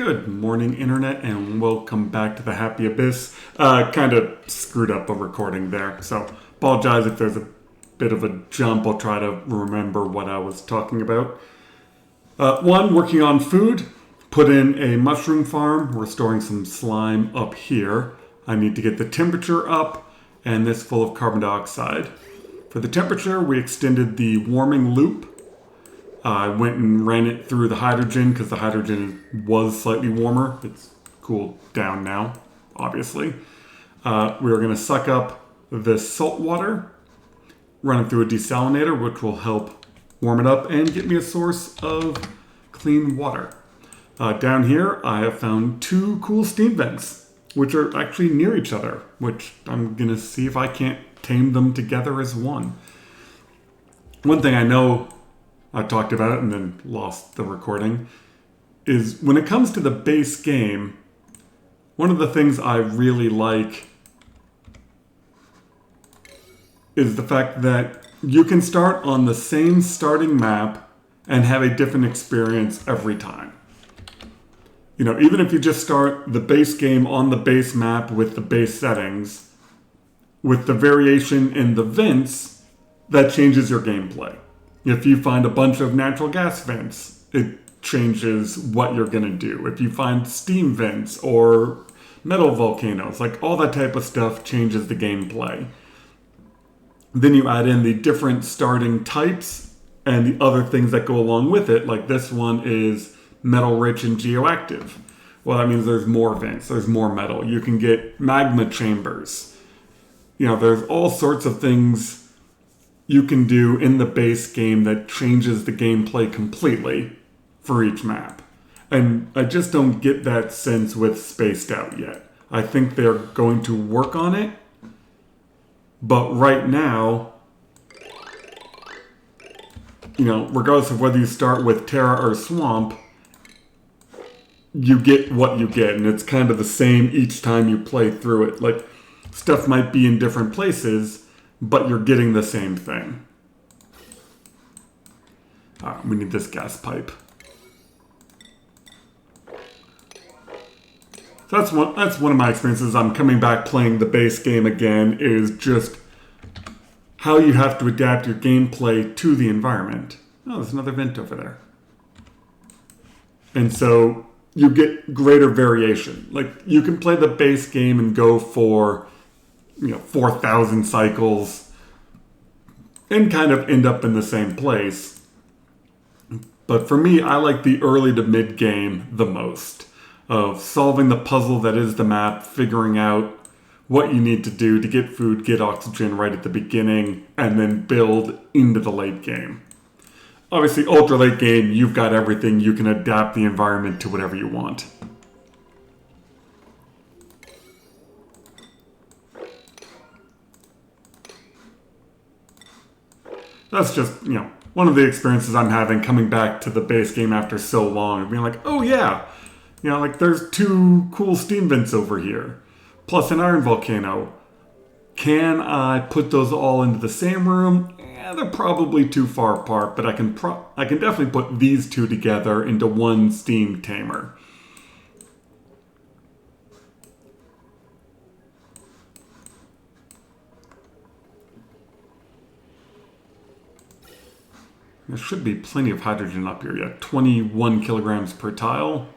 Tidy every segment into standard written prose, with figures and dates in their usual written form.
Good morning, Internet, and welcome back to the Happy Abyss. Kind of screwed up a recording there, so apologize if there's a bit of a jump. I'll try to remember what I was talking about. One, working on food. Put in a mushroom farm. We're storing some slime up here. I need to get the temperature up, and this full of carbon dioxide. For the temperature, we extended the warming loop. I went and ran it through the hydrogen because the hydrogen was slightly warmer. It's cooled down now, obviously. We're going to suck up the salt water, run it through a desalinator, which will help warm it up and get me a source of clean water. Down here, I have found two cool steam vents, which are actually near each other, which I'm going to see if I can't tame them together as one. One thing I know I talked about it and then lost the recording, is when it comes to the base game, one of the things I really like is the fact that you can start on the same starting map and have a different experience every time. You know, even if you just start the base game on the base map with the base settings, with the variation in the vents, that changes your gameplay. If you find a bunch of natural gas vents, it changes what you're going to do. If you find steam vents or metal volcanoes, like all that type of stuff changes the gameplay. Then you add in the different starting types and the other things that go along with it, like this one is metal rich and geoactive. Well, that means there's more vents, there's more metal. You can get magma chambers. You know, there's all sorts of things you can do in the base game that changes the gameplay completely for each map. And I just don't get that sense with Spaced Out yet. I think they're going to work on it, but right now, you know, regardless of whether you start with Terra or Swamp, you get what you get, and it's kind of the same each time you play through it. Like, stuff might be in different places, but you're getting the same thing. We need this gas pipe. So that's one of my experiences. I'm coming back playing the base game again, is just how you have to adapt your gameplay to the environment. Oh, there's another vent over there. And so you get greater variation. Like, you can play the base game and go for 4,000 cycles and kind of end up in the same place. But for me, I like the early to mid game the most, of solving the puzzle that is the map, figuring out what you need to do to get food, get oxygen right at the beginning, and then build into the late game. Obviously, ultra late game, you've got everything. You can adapt the environment to whatever you want. That's just, one of the experiences I'm having coming back to the base game after so long. Being like, oh yeah, there's two cool steam vents over here. Plus an iron volcano. Can I put those all into the same room? They're probably too far apart, but I can definitely put these two together into one steam tamer. There should be plenty of hydrogen up here. Yeah, 21 kilograms per tile.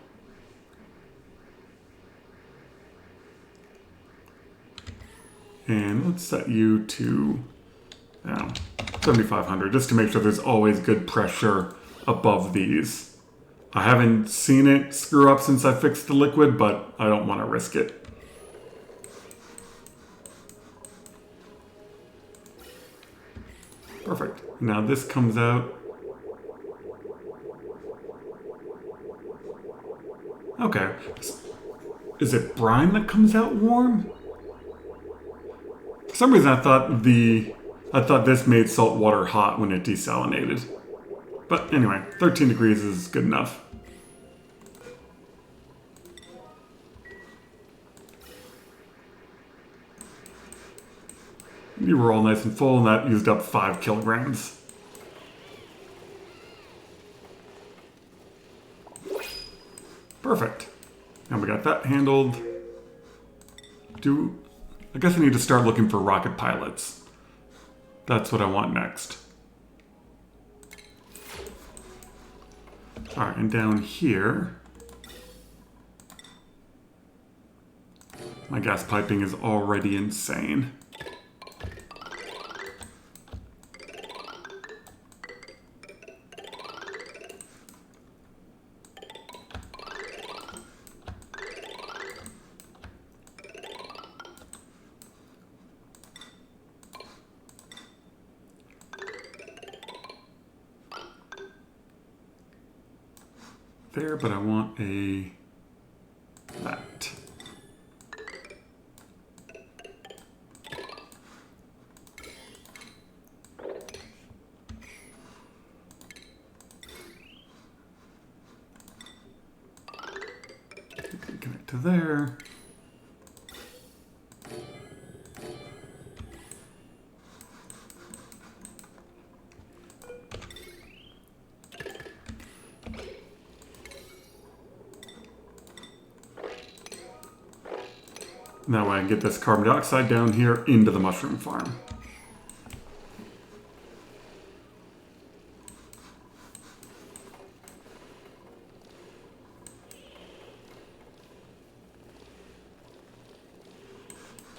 And let's set you to 7,500, just to make sure there's always good pressure above these. I haven't seen it screw up since I fixed the liquid, but I don't want to risk it. Perfect. Now this comes out. Okay. Is it brine that comes out warm? For some reason I thought this made salt water hot when it desalinated. But anyway, 13 degrees is good enough. You were all nice and full, and that used up 5 kilograms. Perfect. And we got that handled. I guess I need to start looking for rocket pilots. That's what I want next. All right, and down here, my gas piping is already insane. There, but I want that. Connect to there. That way I can get this carbon dioxide down here into the mushroom farm.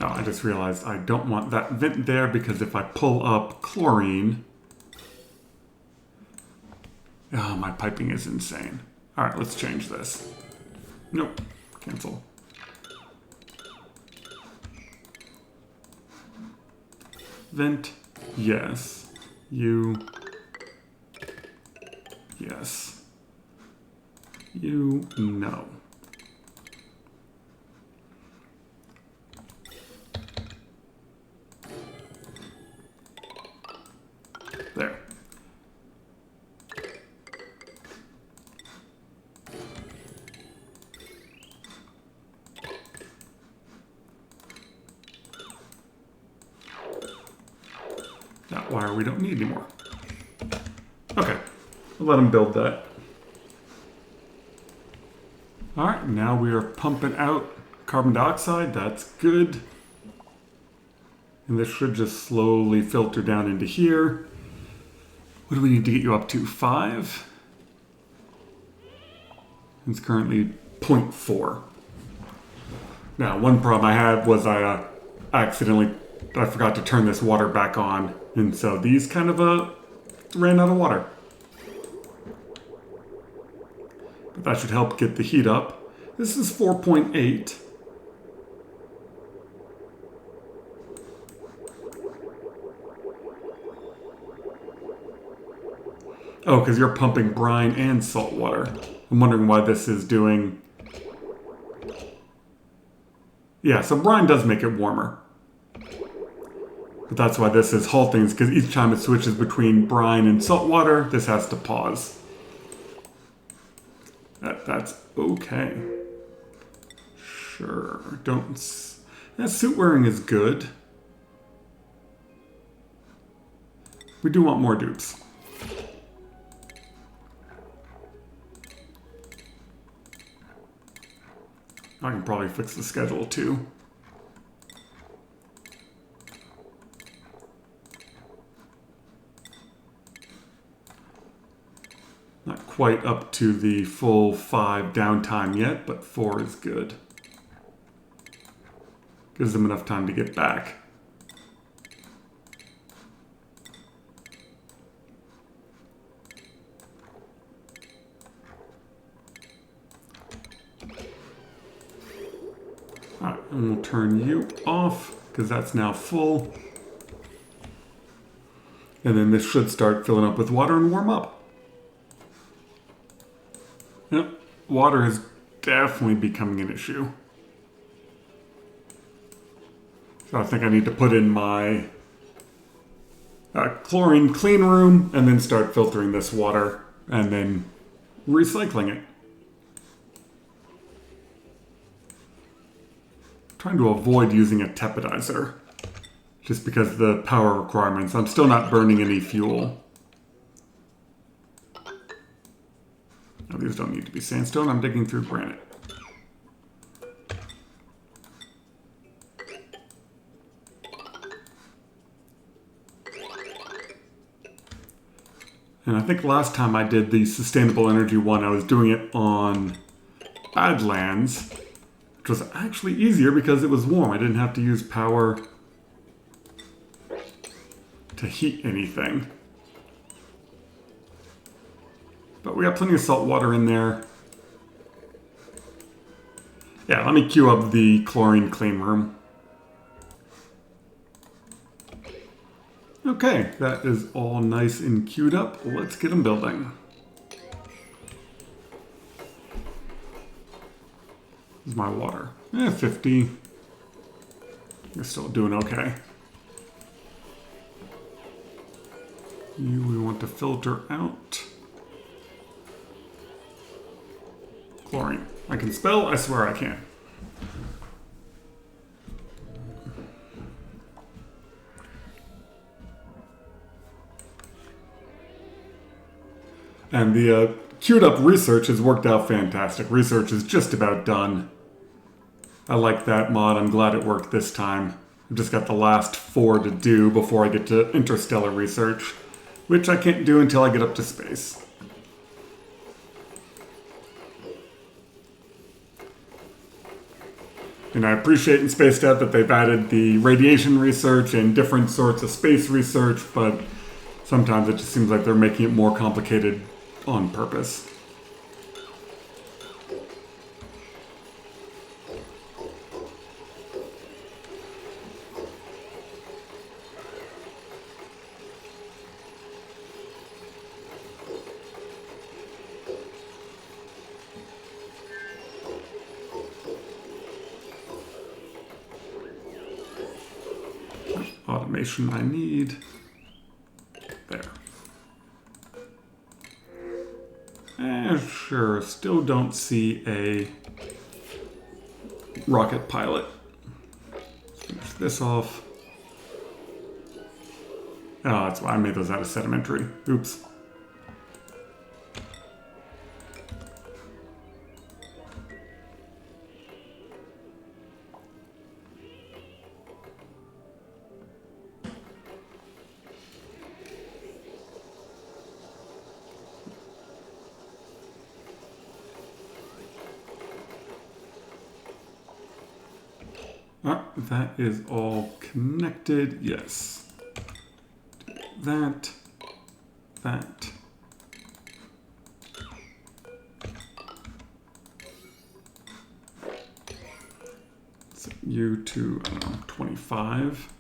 Oh, I just realized I don't want that vent there because if I pull up chlorine... Oh, my piping is insane. All right, let's change this. Nope, cancel. Vent, yes. You, yes. You, no. There. That wire we don't need anymore. Okay, we'll let them build that. All right, now we are pumping out carbon dioxide. That's good. And this should just slowly filter down into here. What do we need to get you up to? 5? It's currently 0.4. Now, one problem I had was I forgot to turn this water back on. And so these kind of ran out of water. But that should help get the heat up. This is 4.8. Oh, because you're pumping brine and salt water. I'm wondering why this is doing... Yeah, so brine does make it warmer. But that's why this is halting, because each time it switches between brine and salt water, this has to pause. That's okay. Sure, don't... That suit wearing is good. We do want more dupes. I can probably fix the schedule too. Not quite up to the full 5 downtime yet, but 4 is good. Gives them enough time to get back. Alright, and we'll turn you off, because that's now full. And then this should start filling up with water and warm up. Yep, water is definitely becoming an issue. So I think I need to put in my chlorine clean room and then start filtering this water and then recycling it. I'm trying to avoid using a tepidizer just because of the power requirements. I'm still not burning any fuel. No, these don't need to be sandstone. I'm digging through granite. And I think last time I did the sustainable energy one, I was doing it on Badlands, which was actually easier because it was warm. I didn't have to use power to heat anything. But we got plenty of salt water in there. Yeah, let me queue up the chlorine clean room. Okay, that is all nice and queued up. Let's get them building. This is my water. 50. You're still doing okay. You we want to filter out. Chlorine. I can spell, I swear I can. And the queued up research has worked out fantastic. Research is just about done. I like that mod. I'm glad it worked this time. I've just got the last 4 to do before I get to interstellar research, which I can't do until I get up to space. And I appreciate in Space Dev that they've added the radiation research and different sorts of space research, but sometimes it just seems like they're making it more complicated on purpose. Automation I need. There. Sure, still don't see a rocket pilot. Let's finish this off. Oh, that's why I made those out of sedimentary. Oops. That is all connected, yes. That. Set you to, I don't know, 25.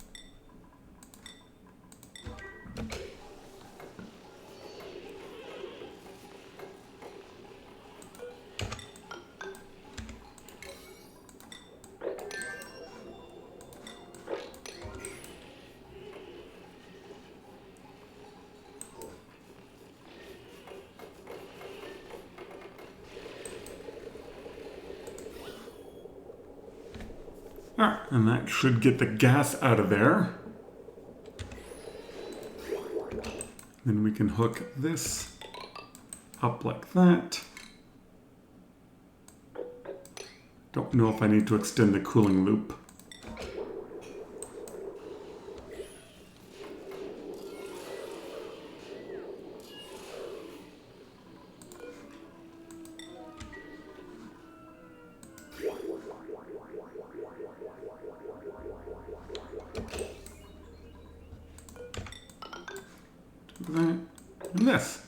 Alright, and that should get the gas out of there. Then we can hook this up like that. Don't know if I need to extend the cooling loop. That and this.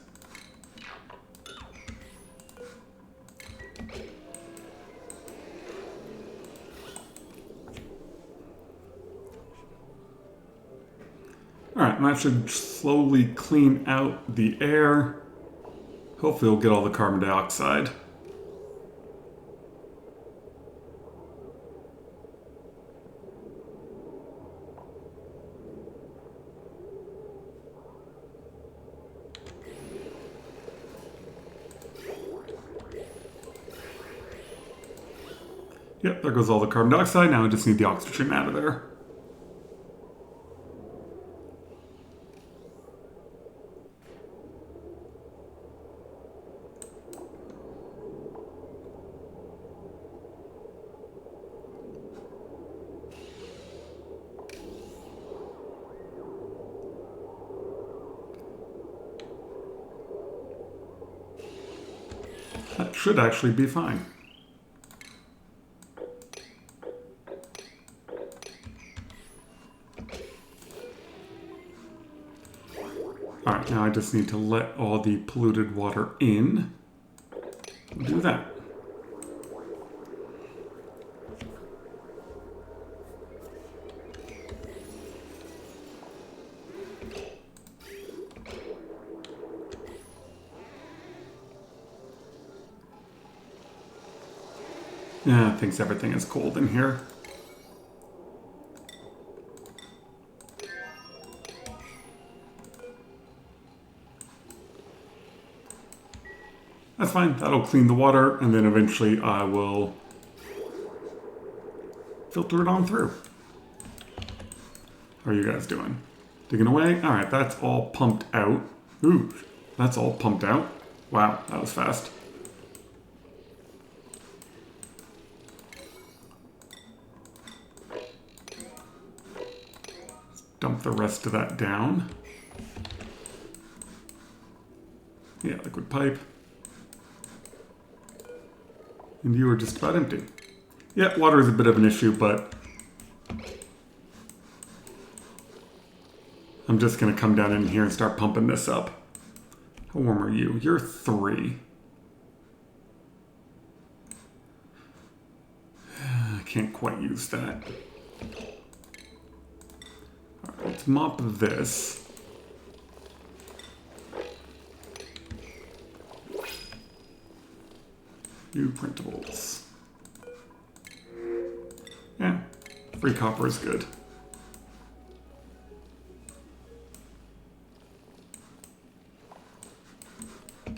Alright, and that should slowly clean out the air. Hopefully we'll get all the carbon dioxide. Yep, there goes all the carbon dioxide. Now I just need the oxygen out of there. should actually be fine. Alright, now I just need to let all the polluted water in. We'll do that. Yeah, thinks everything is cold in here. That's fine, that'll clean the water, and then eventually I will filter it on through. How are you guys doing? Digging away? Alright, that's all pumped out. Ooh, that's all pumped out. Wow, that was fast. Dump the rest of that down. Yeah, liquid pipe. And you are just about empty. Yeah, water is a bit of an issue, but I'm just going to come down in here and start pumping this up. How warm are you? You're 3. I can't quite use that. All right, let's mop this. New printables. Yeah, free copper is good.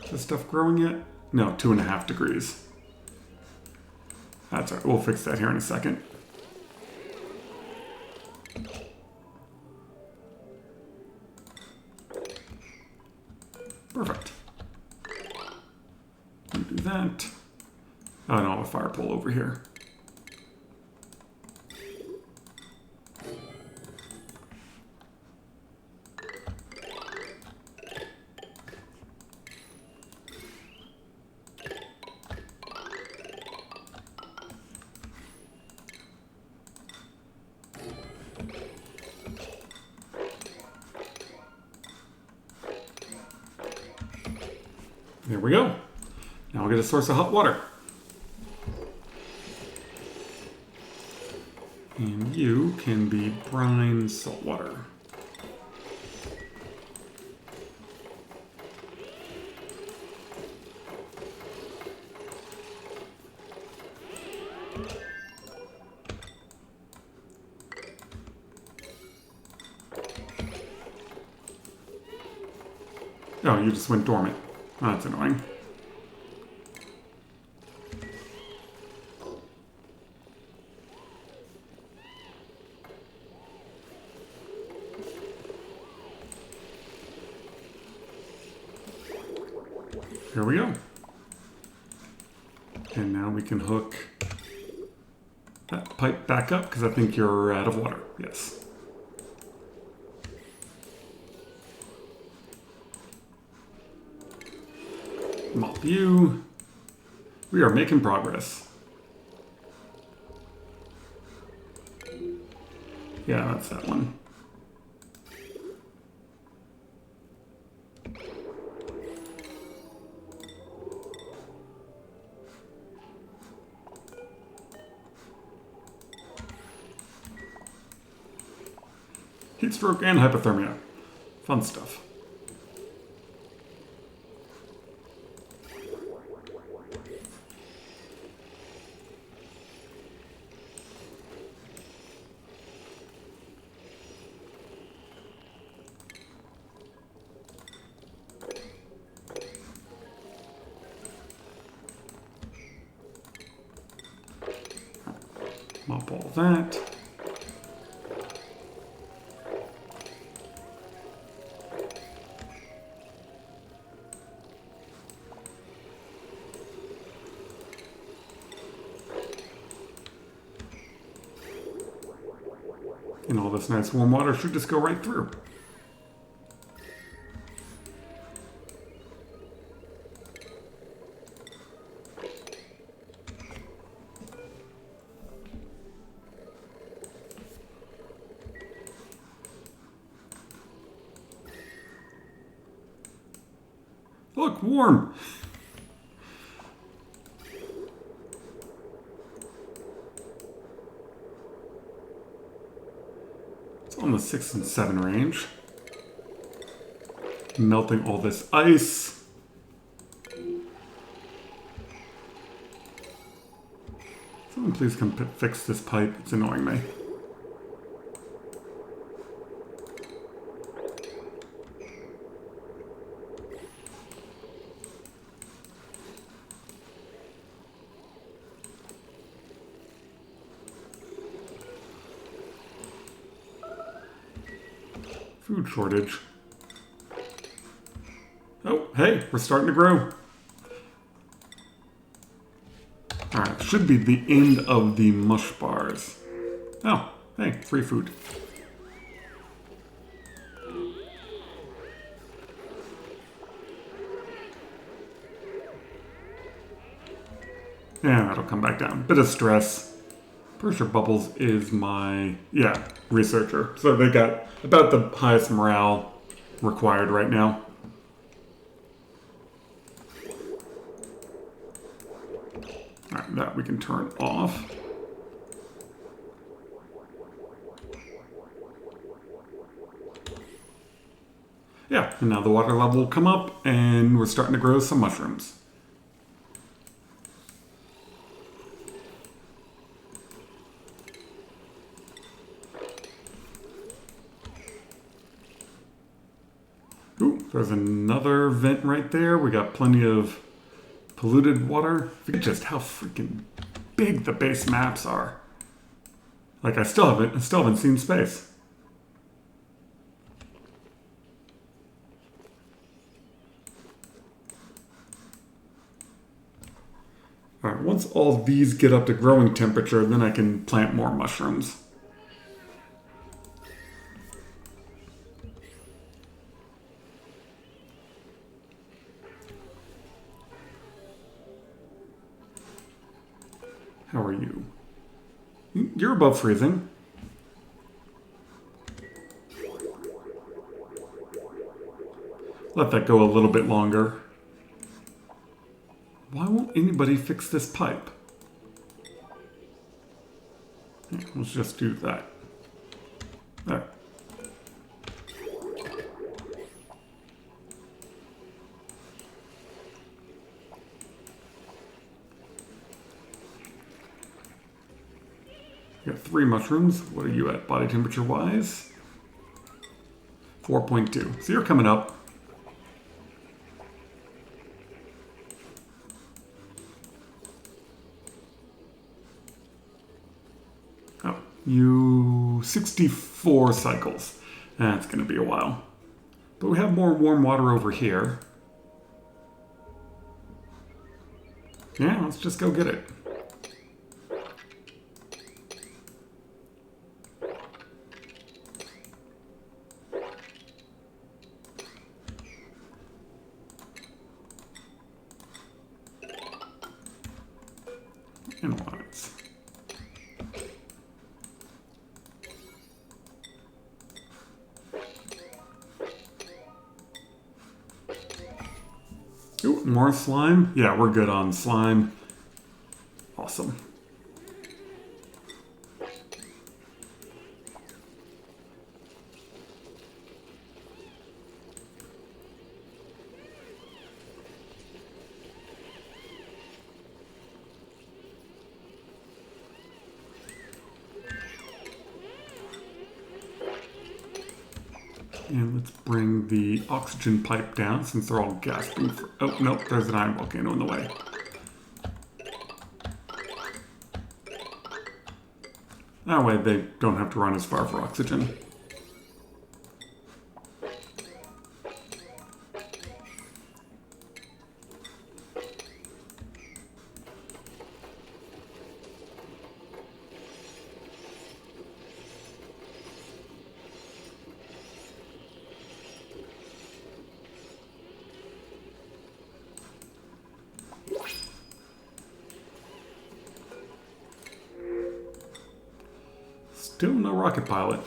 Is this stuff growing yet? No, 2.5 degrees. That's all right, we'll fix that here in a second. Perfect. Do that. Oh no, I have a fire pole over here. There we go. Now we'll get a source of hot water. And you can be brine salt water. Oh, you just went dormant. Oh, that's annoying. Here we go. And now we can hook that pipe back up because I think you're out of water. Yes. Mop you. We are making progress. Yeah, that's that one. Heat stroke and hypothermia. Fun stuff. Mop all that. And all this nice warm water should just go right through. Look, warm. It's on the 6 and 7 range. Melting all this ice. Someone please come fix this pipe. It's annoying me. Food shortage. Oh, hey, we're starting to grow. Alright, should be the end of the mush bars. Oh, hey, free food. Yeah, that'll come back down. Bit of stress. Pressure Bubbles is my, researcher. So they got about the highest morale required right now. Alright, that we can turn off. Yeah, and now the water level will come up and we're starting to grow some mushrooms. Ooh, there's another vent right there. We got plenty of polluted water. Forget just how freaking big the base maps are. Like I still haven't seen space. Alright, once all these get up to growing temperature, then I can plant more mushrooms. How are you? You're above freezing. Let that go a little bit longer. Why won't anybody fix this pipe? Yeah, let's just do that. There. We got 3 mushrooms. What are you at body temperature wise? 4.2. So you're coming up. Oh, you 64 cycles. That's going to be a while. But we have more warm water over here. Yeah, let's just go get it. Analyze. Ooh, more slime? Yeah, we're good on slime. Awesome. And let's bring the oxygen pipe down since they're all gasping for... Oh, nope, there's an iron volcano in the way. That way they don't have to run as far for oxygen. Still no rocket pilot.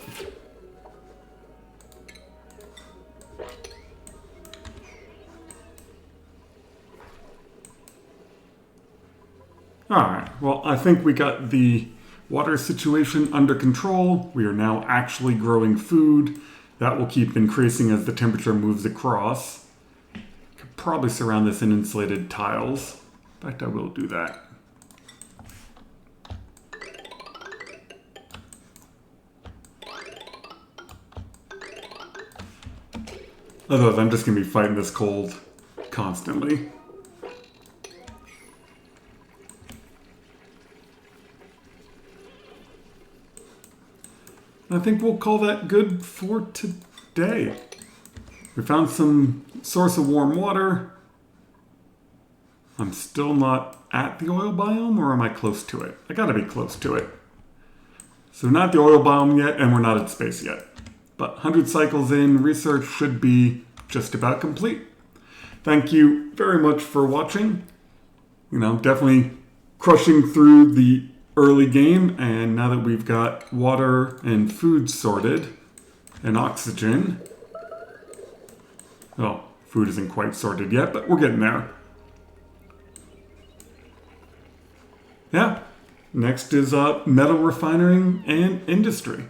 Alright, well, I think we got the water situation under control. We are now actually growing food. That will keep increasing as the temperature moves across. Could probably surround this in insulated tiles. In fact, I will do that. Otherwise, I'm just going to be fighting this cold constantly. I think we'll call that good for today. We found some source of warm water. I'm still not at the oil biome, or am I close to it? I gotta be close to it. So not at the oil biome yet, and we're not at space yet. But 100 cycles in, research should be just about complete. Thank you very much for watching. Definitely crushing through the early game, and now that we've got water and food sorted, and oxygen. Well, food isn't quite sorted yet, but we're getting there. Yeah. Next is metal refining and industry.